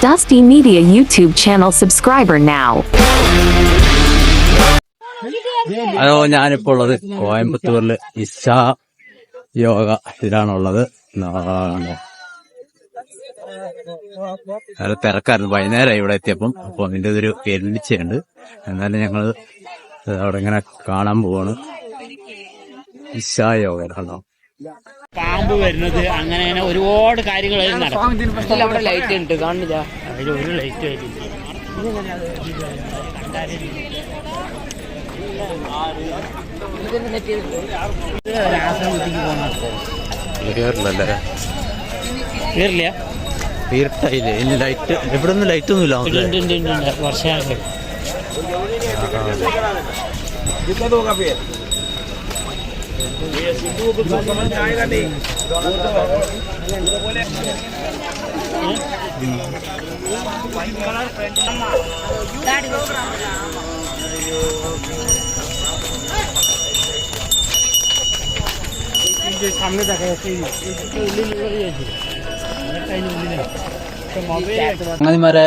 Dusty Media YouTube channel subscriber now. Hello, ഞാനിപ്പോൾ ഉള്ളത് കോയമ്പത്തൂരില് ഇഷ യോഗ ഇതിലാണുള്ളത്. നല്ല തിരക്കായിരുന്നു വൈകുന്നേരം ഇവിടെ എത്തിയപ്പം. അപ്പൊ അതിന്റെ ഒരു എല്ലിച്ചുണ്ട്. എന്നാലും ഞങ്ങൾ അവിടെ ഇങ്ങനെ കാണാൻ പോവാണ്. ഇഷ യോഗ ആണോ പാമ്പ് വരുന്നത് അങ്ങനെ അങ്ങനെ ഒരുപാട് കാര്യങ്ങൾ അവിടെ ലൈറ്റ് ഉണ്ട് കാണില്ല. അതിൽ ഒരു ലൈറ്റ് ആയിട്ടില്ല. കേറില്ലല്ലേ? കേറില്ല. തീർച്ചയായില്ലേ? ഇനി ലൈറ്റ് ഇവിടെ ഒന്നും ലൈറ്റ് ഒന്നുമില്ല. വർഷമാണ് সামনে দেখা যাচ্ছে അങ്ങനെമാരെ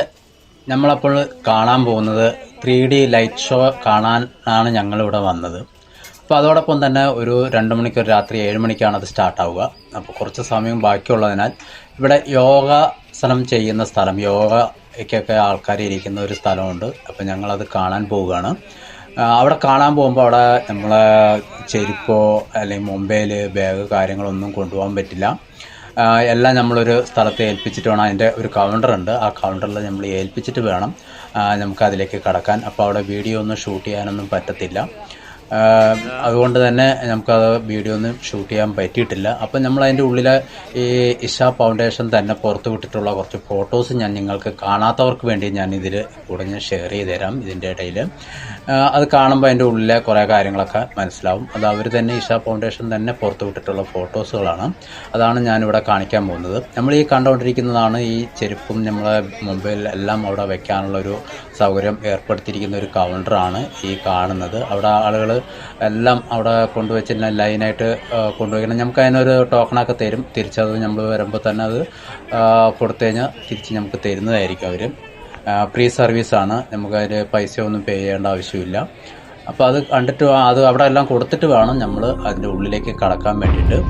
നമ്മളപ്പോൾ കാണാൻ പോകുന്നത് 3D ലൈറ്റ് ഷോ കാണാനാണ് ഞങ്ങളിവിടെ വന്നത്. അപ്പോൾ അതോടൊപ്പം തന്നെ ഒരു 2 മണിക്ക് രാത്രി 7 മണിക്കാണ് അത് സ്റ്റാർട്ടാവുക. അപ്പോൾ കുറച്ച് സമയം ബാക്കിയുള്ളതിനാൽ ഇവിടെ യോഗാസനം ചെയ്യുന്ന സ്ഥലം, യോഗയ്ക്കൊക്കെ ആൾക്കാർ ഇരിക്കുന്ന ഒരു സ്ഥലമുണ്ട്. അപ്പോൾ ഞങ്ങളത് കാണാൻ പോവുകയാണ്. അവിടെ കാണാൻ പോകുമ്പോൾ അവിടെ നമ്മളെ ചെരുപ്പോ അല്ലെങ്കിൽ മൊബൈൽ, ബാഗ് കാര്യങ്ങളൊന്നും കൊണ്ടുപോകാൻ പറ്റില്ല. എല്ലാം നമ്മളൊരു സ്ഥലത്ത് ഏൽപ്പിച്ചിട്ട് വേണം. അതിൻ്റെ ഒരു കൗണ്ടറുണ്ട്. ആ കൗണ്ടറിൽ നമ്മൾ ഏൽപ്പിച്ചിട്ട് വേണം നമുക്കതിലേക്ക് കടക്കാൻ. അപ്പോൾ അവിടെ വീഡിയോ ഒന്നും ഷൂട്ട് ചെയ്യാനൊന്നും പറ്റത്തില്ല. അതുകൊണ്ട് തന്നെ നമുക്കത് വീഡിയോ ഒന്നും ഷൂട്ട് ചെയ്യാൻ പറ്റിയിട്ടില്ല. അപ്പം നമ്മളതിൻ്റെ ഉള്ളിൽ ഈ ഇഷ ഫൗണ്ടേഷൻ തന്നെ പുറത്ത് വിട്ടിട്ടുള്ള കുറച്ച് ഫോട്ടോസ് ഞാൻ നിങ്ങൾക്ക് കാണാത്തവർക്ക് വേണ്ടി ഞാൻ ഇതിൽ കൂടെ ഞാൻ ഷെയർ ചെയ്ത് തരാം. ഇതിൻ്റെ ഇടയിൽ അത് കാണുമ്പോൾ അതിൻ്റെ ഉള്ളിലെ കുറേ കാര്യങ്ങളൊക്കെ മനസ്സിലാവും. അത് അവർ തന്നെ ഇഷ ഫൗണ്ടേഷൻ തന്നെ പുറത്ത് വിട്ടിട്ടുള്ള ഫോട്ടോസുകളാണ്. അതാണ് ഞാനിവിടെ കാണിക്കാൻ പോകുന്നത്. നമ്മൾ ഈ കണ്ടുകൊണ്ടിരിക്കുന്നതാണ് ഈ ചെരുപ്പും നമ്മളെ മൊബൈൽ എല്ലാം അവിടെ വെക്കാനുള്ളൊരു സൗകര്യം ഏർപ്പെടുത്തിയിരിക്കുന്ന ഒരു കൗണ്ടറാണ് ഈ കാണുന്നത്. അവിടെ ആളുകൾ എല്ലാം അവിടെ കൊണ്ടുവച്ചില്ല ലൈനായിട്ട് കൊണ്ടുപോയിക്കണം. നമുക്ക് അതിനൊരു ടോക്കണൊക്കെ തരും. തിരിച്ചത് നമ്മൾ വരുമ്പോൾ തന്നെ അത് കൊടുത്തു കഴിഞ്ഞാൽ തിരിച്ച് നമുക്ക് തരുന്നതായിരിക്കും അവർ. ഫ്രീ സർവീസാണ്. നമുക്കതിന് പൈസയൊന്നും പേ ചെയ്യേണ്ട ആവശ്യമില്ല. അപ്പോൾ അത് കണ്ടിട്ട് അത് അവിടെ എല്ലാം കൊടുത്തിട്ട് വേണം നമ്മൾ അതിൻ്റെ ഉള്ളിലേക്ക് കടക്കാൻ വേണ്ടിയിട്ട്.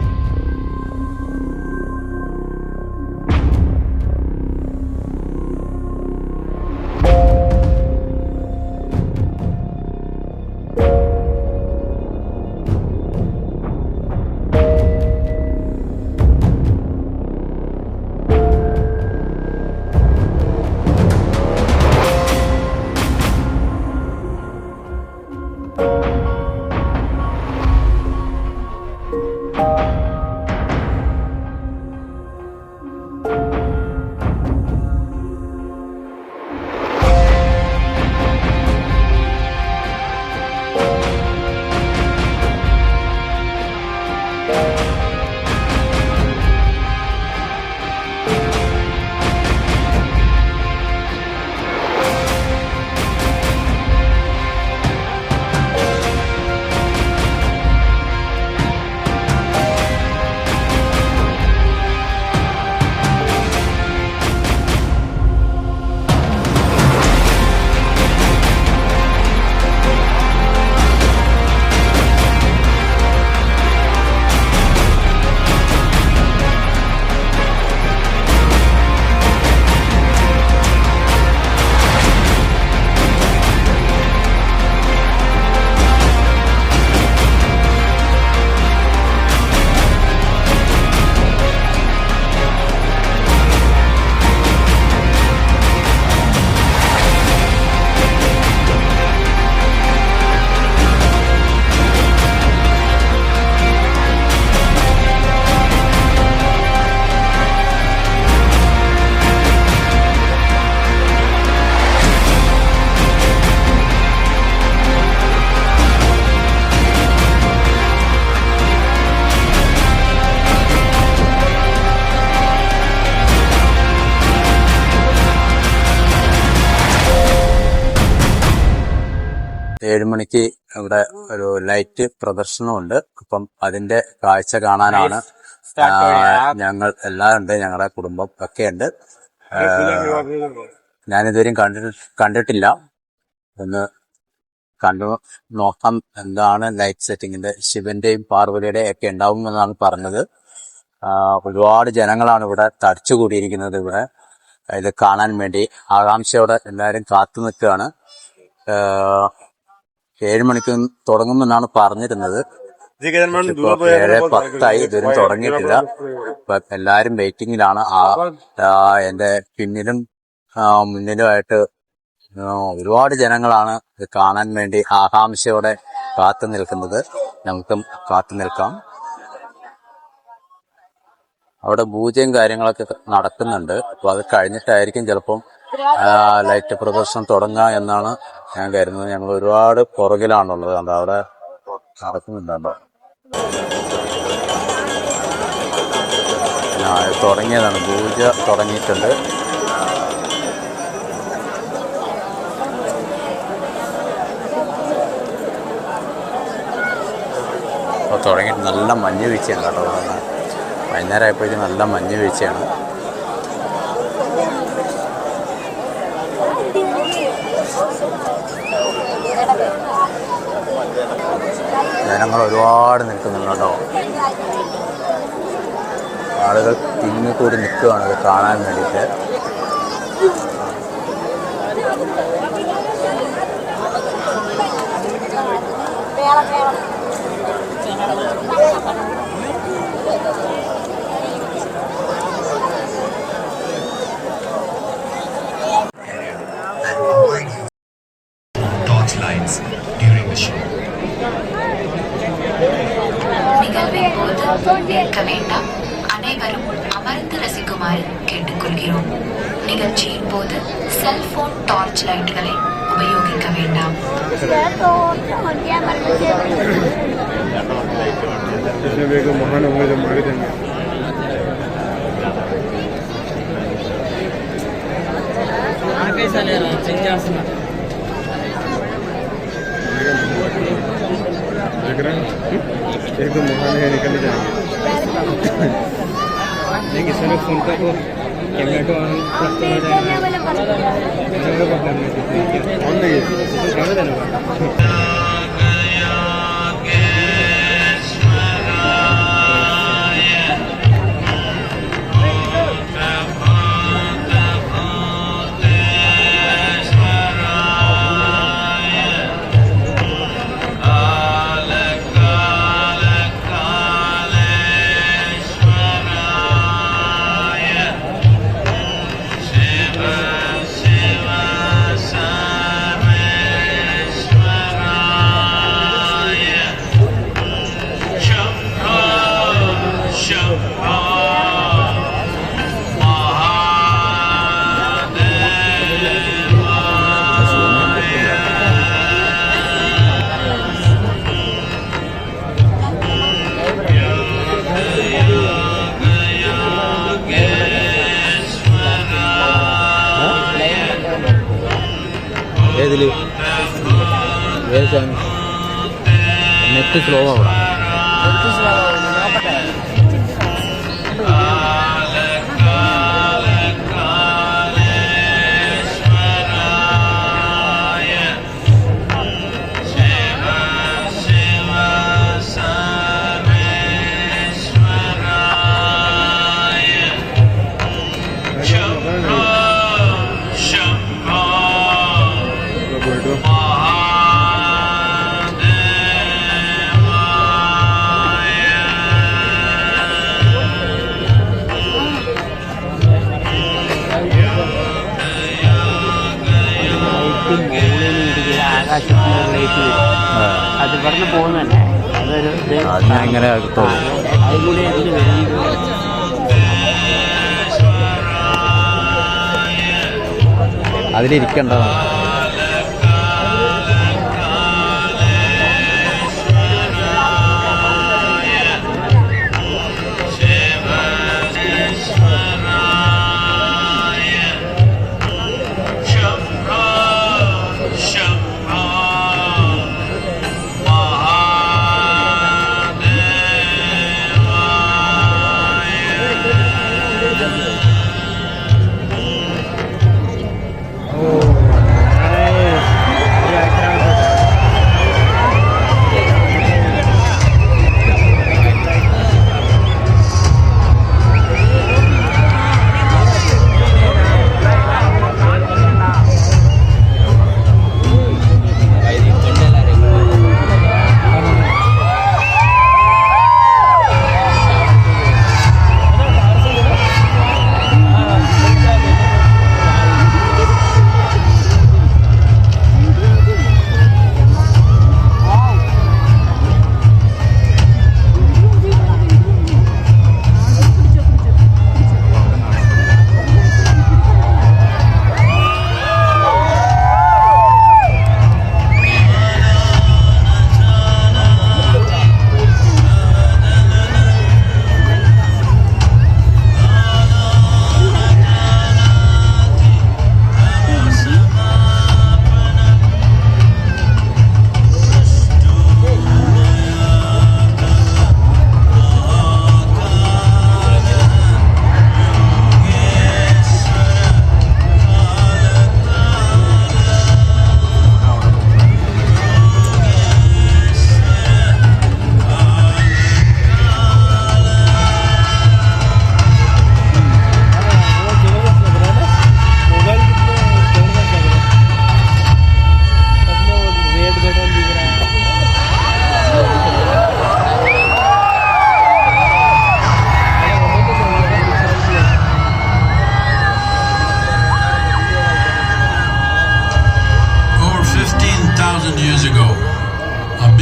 മണിക്ക് ഇവിടെ ഒരു ലൈറ്റ് പ്രദർശനമുണ്ട്. അപ്പം അതിന്റെ കാഴ്ച കാണാനാണ് ഞങ്ങൾ എല്ലാം ഉണ്ട്. ഞങ്ങളുടെ കുടുംബം ഒക്കെ ഉണ്ട്. ഞാനിതുവരെയും കണ്ടിട്ടില്ല. ഒന്ന് കണ്ടു നോക്കാം എന്താണ് ലൈറ്റ് സെറ്റിങ്ങിന്റെ. ശിവന്റെയും പാർവതിയുടെയും ഒക്കെ ഉണ്ടാവുമെന്നാണ് പറഞ്ഞത്. ഒരുപാട് ജനങ്ങളാണ് ഇവിടെ തടിച്ചുകൂടിയിരിക്കുന്നത്. ഇവിടെ ഇത് കാണാൻ വേണ്ടി ആകാംക്ഷയോടെ എല്ലാവരും കാത്തു നിൽക്കുകയാണ്. 7 മണിക്ക് തുടങ്ങുമെന്നാണ് പറഞ്ഞിരുന്നത്. ഇപ്പൊ 7:10 ഇതുവരും തുടങ്ങിയിട്ടില്ല. ഇപ്പൊ എല്ലാരും വെയിറ്റിംഗിലാണ്. എന്റെ പിന്നിലും മുന്നിലുമായിട്ട് ഒരുപാട് ജനങ്ങളാണ് ഇത് കാണാൻ വേണ്ടി ആകാംക്ഷയോടെ കാത്തു നിൽക്കുന്നത്. നമുക്കും കാത്തു നിൽക്കാം. അവിടെ പൂജയും കാര്യങ്ങളൊക്കെ നടക്കുന്നുണ്ട്. അപ്പൊ അത് കഴിഞ്ഞിട്ടായിരിക്കും ചിലപ്പം ലൈറ്റ് പ്രദർശനം തുടങ്ങുക എന്നാണ് ഞാൻ കരുതുന്നത്. ഞങ്ങൾ ഒരുപാട് പുറകിലാണുള്ളത്. അത് അവിടെ നടക്കുന്നുണ്ടോ തുടങ്ങിയതാണ്. പൂജ തുടങ്ങിയിട്ടുണ്ട്. അപ്പോൾ തുടങ്ങിയിട്ട് നല്ല മഞ്ഞ് വീഴ്ചയാണ് കേട്ടോ. വൈകുന്നേരം ആയപ്പോഴത്തേക്കും നല്ല മഞ്ഞ് വീഴ്ചയാണ്. ജനങ്ങൾ ഒരുപാട് നിൽക്കുന്നുണ്ട് കേട്ടോ. ആളുകൾ തിങ്ങിക്കൂടി നിൽക്കുകയാണ് ഇത് കാണാൻ വേണ്ടിയിട്ട്. நிகழ்வின் போது நிற்க வேண்டாம். அனைவரும் அமர்ந்து ரசிக்குமாறு கேட்டுக்கொள்கிறோம். நிகழ்ச்சியின் போது செல்போன் டார்ச் லைட்டுகளை உபயோகிக்க வேண்டாம். एकदम महान है निकल जाएंगे. नहीं सर फोन का तो कैमरा को ऑन करते हो जाएगा. ऑन नहीं है देना. ഏതില് നെറ്റ് സ്ലോ ആവണം. അത് പറഞ്ഞ് പോകുന്നതന്നെ. അതൊരു അങ്ങനെ അതിലിരിക്കണ്ടതാണ്.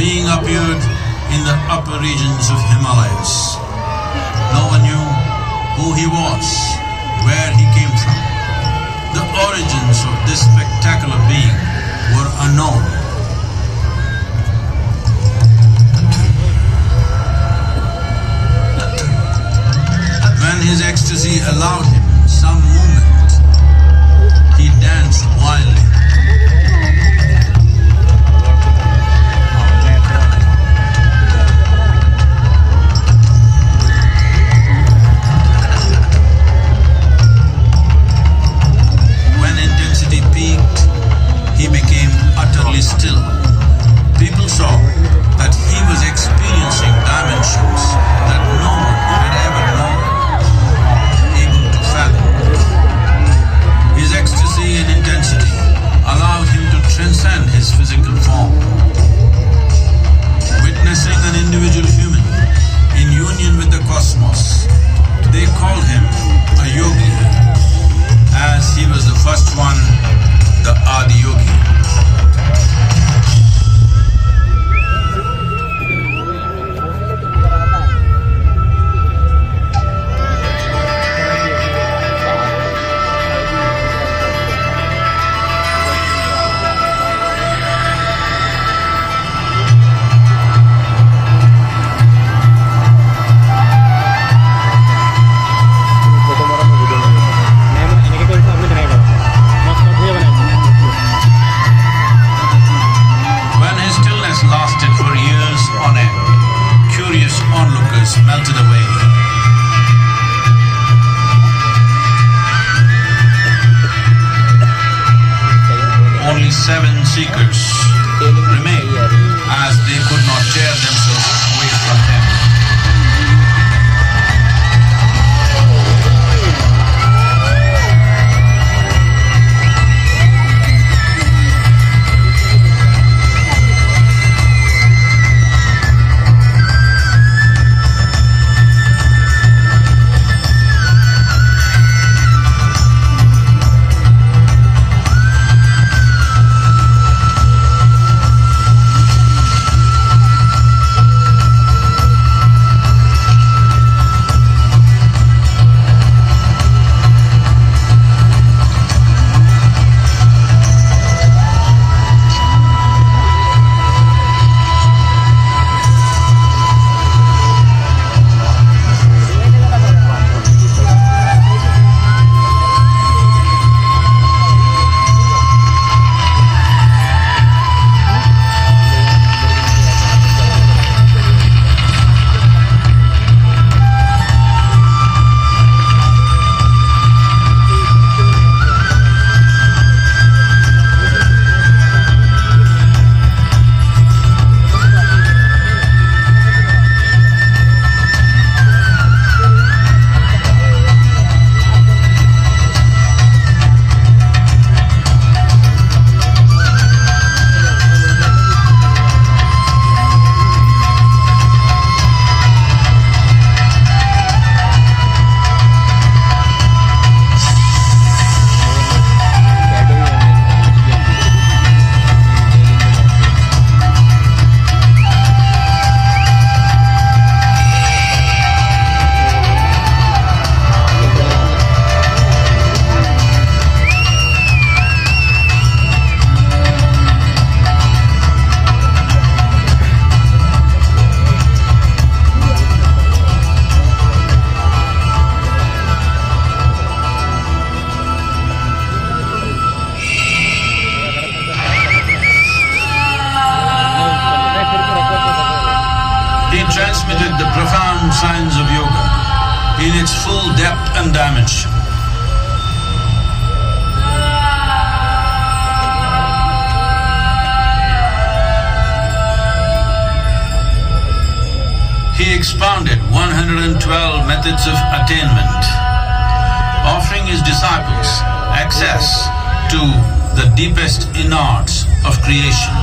being appeared in the upper regions of Himalayas. No one knew who he was, where he came from. The origins of this spectacular being were unknown. When his ecstasy allowed him some movement, he danced wildly. When intensity peaked, he became utterly still. People saw that he was experiencing dimensions that no one had ever known, able to fathom. His ecstasy and intensity allowed him to transcend his physical form. Witnessing an individual human in union with the cosmos, they called him a yogi, as he was the first one, the Adi Yogi. When his stillness lasted for years on end, curious onlookers melted away. Only 7 seekers remained, as they could not tear themselves away from him. Transmitted the profound science of yoga in its full depth and dimension. He expounded 112 methods of attainment, offering his disciples access to the deepest innards of creation.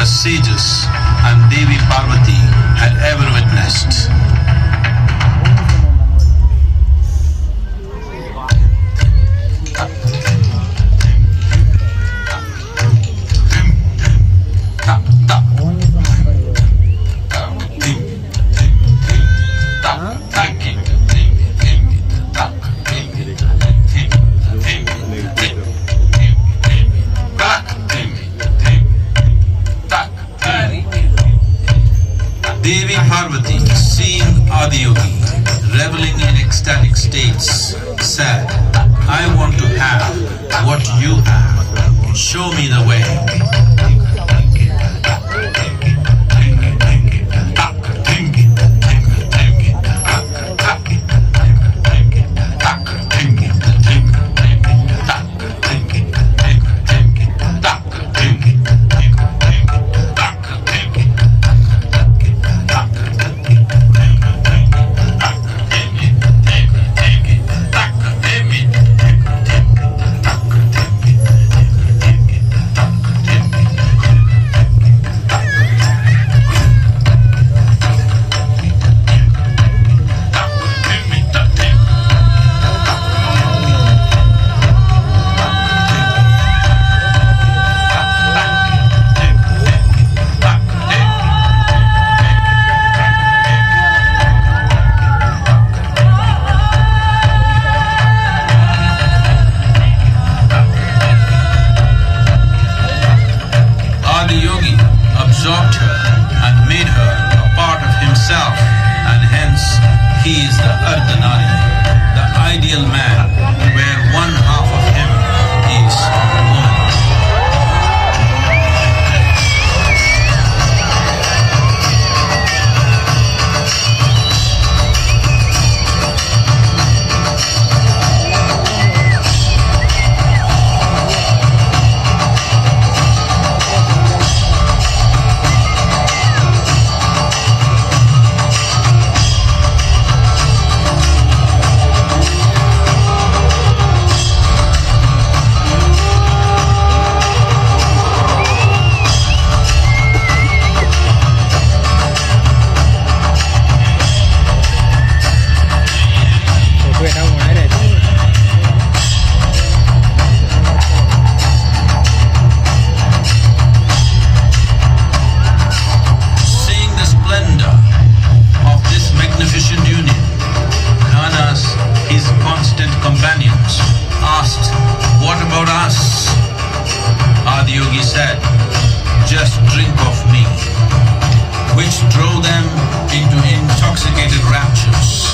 greatest sages and Devi Parvati had ever witnessed. Devi Parvati, seeing Adiyogi reveling in ecstatic states, said, I want to have what you have. Show me the way. Absorbed her and made her a part of himself, and hence he is the Ardhanari, the ideal man, where one half of him is woman. Companions asked, what about us? Adiyogi said, just drink of me, which drove them into intoxicated raptures.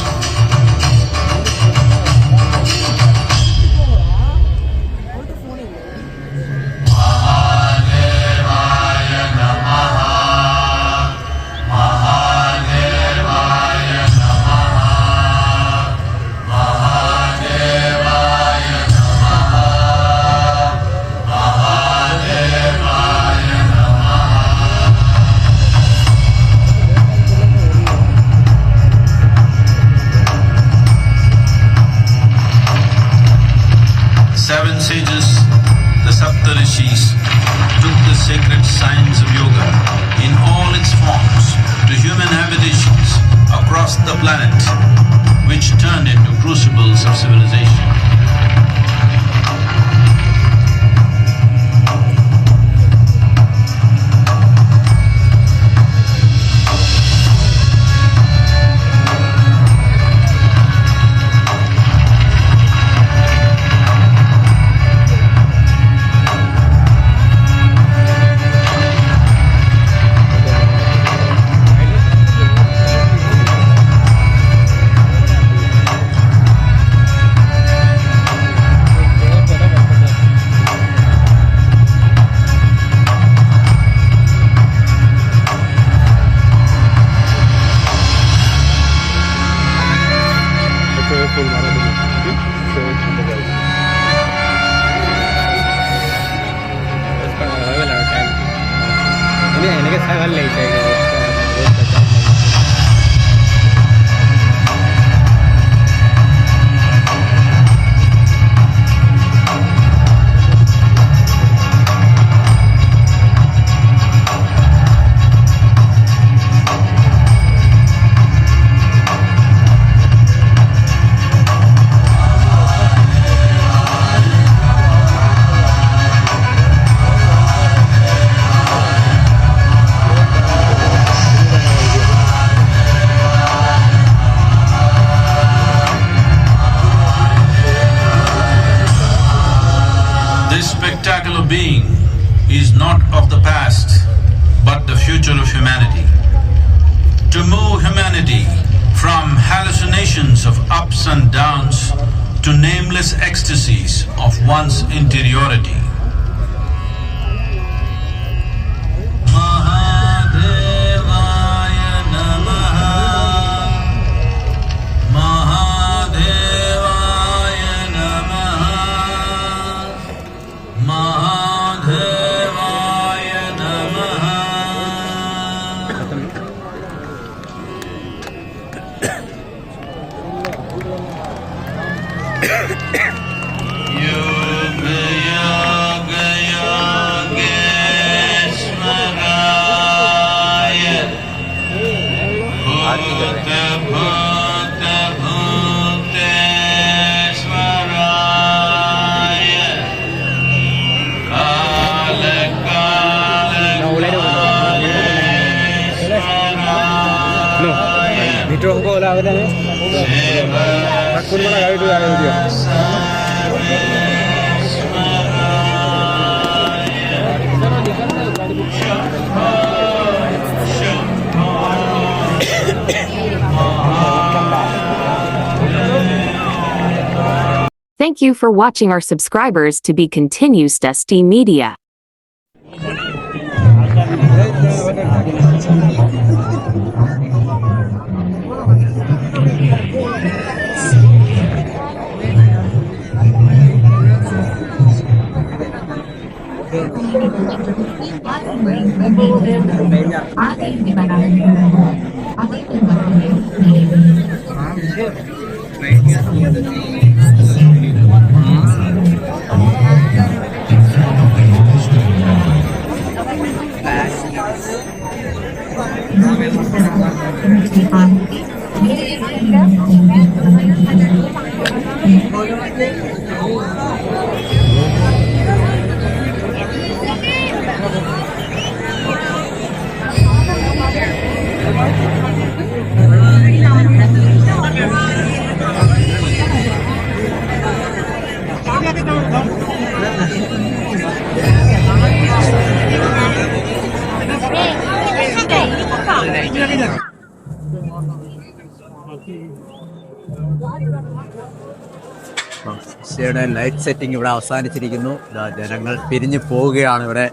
Seven sages, the Saptarishis, took the sacred science of yoga in all its forms to human habitations across the planet, which turned into crucibles of civilization. of humanity. To move humanity from hallucinations of ups and downs to nameless ecstasies of one's interiority. Mahadevaya Namaha. Mahadevaya Namaha. Mahadevaya Namaha. Dito ko wala ako na eh. Takun mo na gawin doon ayaw diyo. Thank you for watching our subscribers to be continues Dusty Media. ശരിയുടെ light setting ഇവിടെ അവസാനിച്ചിരിക്കുന്നു. ജനങ്ങൾ പിരിഞ്ഞു പോവുകയാണ്. ഇവിടെ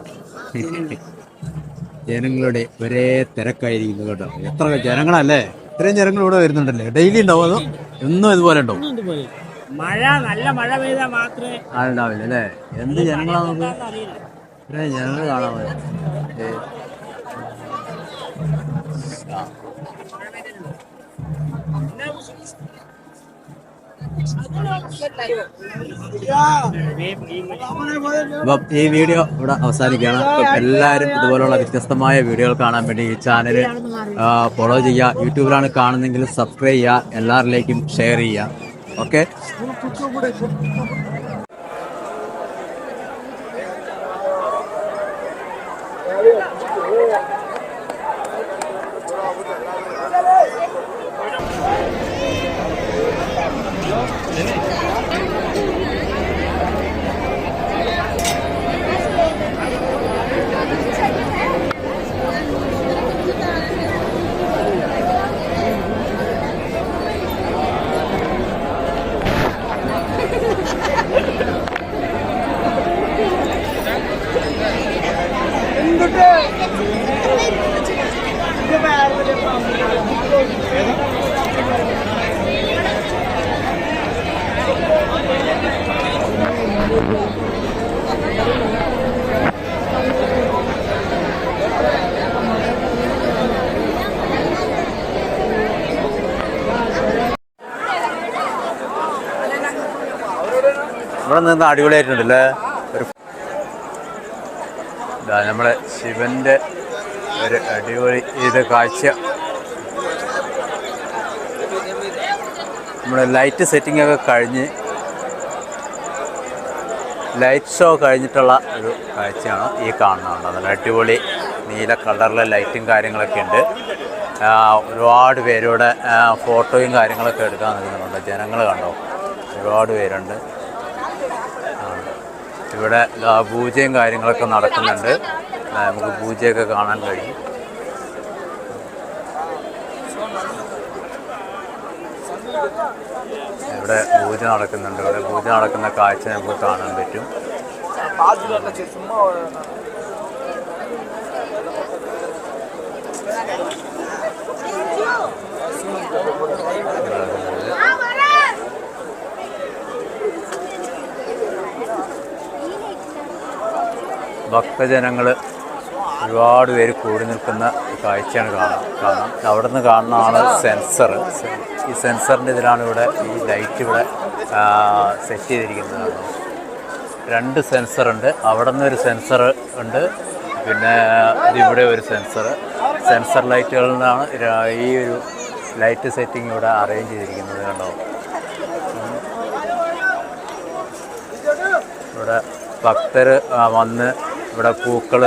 ജനങ്ങളുടെ ഒരേ തിരക്കായിരിക്കുന്നു കേട്ടോ. എത്ര ജനങ്ങളല്ലേ, ഇത്രയും ജനങ്ങൾ ഇവിടെ വരുന്നുണ്ടല്ലേ. ഡെയിലി ഉണ്ടാവും അതോ എന്നും ഇതുപോലെ ഉണ്ടാവും? മഴ നല്ല മഴ പെയ്താൽ മാത്രമേ ആളുണ്ടാവില്ല അല്ലേ. എന്ത് ജനങ്ങളാണ് നമുക്ക് ഇത്രയും ജനങ്ങൾ കാണാൻ പറ്റും. അപ്പം ഈ വീഡിയോ ഇവിടെ അവസാനിക്കുകയാണ്. അപ്പം എല്ലാവരും ഇതുപോലുള്ള വ്യത്യസ്തമായ വീഡിയോകൾ കാണാൻ വേണ്ടി ഈ ചാനൽ ഫോളോ ചെയ്യുക. യൂട്യൂബിലാണ് കാണുന്നതെങ്കിൽ സബ്സ്ക്രൈബ് ചെയ്യുക, എല്ലാവരിലേക്കും ഷെയർ ചെയ്യുക. ഓക്കെ. ഇവിടെ നിന്ന് അടിപൊളിയായിട്ടുണ്ടല്ലേ. ഒരു നമ്മളെ ശിവന്റെ ഒരു അടിപൊളി ഇത് കാഴ്ച. നമ്മുടെ ലൈറ്റ് സെറ്റിംഗ് ഒക്കെ കഴിഞ്ഞ് ലൈറ്റ് ഷോ കഴിഞ്ഞിട്ടുള്ള ഒരു കാഴ്ചയാണ് ഈ കാണുന്നത്. നല്ല അടിപൊളി നീല കളറിലെ ലൈറ്റും കാര്യങ്ങളൊക്കെ ഉണ്ട്. ഒരുപാട് പേരുടെ ഫോട്ടോയും കാര്യങ്ങളൊക്കെ എടുക്കാൻ നിൽക്കുന്നുണ്ട്. ജനങ്ങൾ കണ്ടോ, ഒരുപാട് പേരുണ്ട്. ഇവിടെ പൂജയും കാര്യങ്ങളൊക്കെ നടക്കുന്നുണ്ട്. നമുക്ക് പൂജയൊക്കെ കാണാൻ കഴിയും. ഇവിടെ പൂജ നടക്കുന്നുണ്ട്. ഇവിടെ പൂജ നടക്കുന്ന കാഴ്ച നമുക്ക് കാണാൻ പറ്റും. ഭക്തജനങ്ങൾ ഒരുപാട് പേര് കൂടി നിൽക്കുന്ന കാഴ്ചയാണ് കാണാം. അവിടെ നിന്ന് കാണുന്നതാണ് സെൻസർ. ഈ സെൻസറിൻ്റെ ഇതിലാണ് ഇവിടെ ഈ ലൈറ്റ് ഇവിടെ സെറ്റ് ചെയ്തിരിക്കുന്നത്. 2 സെൻസറുണ്ട്. അവിടെ നിന്നൊരു സെൻസർ ഉണ്ട്, പിന്നെ ഇതിവിടെ ഒരു സെൻസർ ലൈറ്റുകളിലാണ് ഈ ഒരു ലൈറ്റ് സെറ്റിംഗ് ഇവിടെ അറേഞ്ച് ചെയ്തിരിക്കുന്നത്. കണ്ടോ, ഇവിടെ ഭക്തർ വന്ന് ഇവിടെ പൂക്കൾ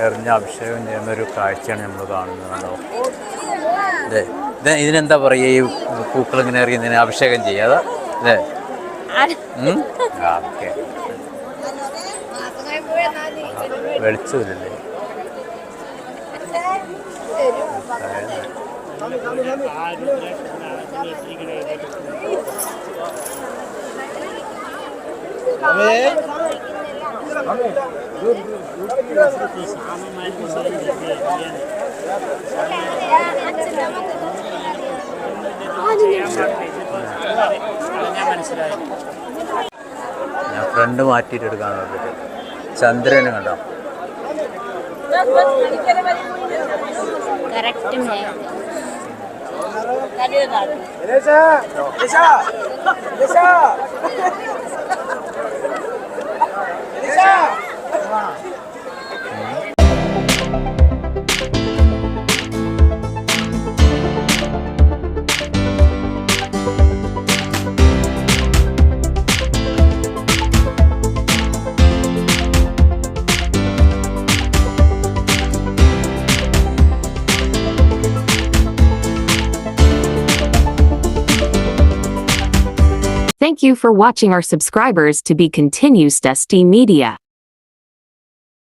എറിഞ്ഞ് അഭിഷേകം ചെയ്യുന്നൊരു കാഴ്ചയാണ് നമ്മൾ കാണുന്നത്. കണ്ടോ, ഇതിനെന്താ പറയുക, ഈ പൂക്കൾ ഇങ്ങനെ എറിയുന്നതിന് അഭിഷേകം ചെയ്യാതെ അല്ലേ? ഓക്കെ, വെളിച്ചമില്ലല്ലേ? ഞാൻ ഫ്രണ്ട് മാറ്റിയിട്ട് എടുക്കാൻ നോക്കിയിട്ട് ചന്ദ്രന് കണ്ടോ. Thank you for watching our subscribers to be continues Dusty Media.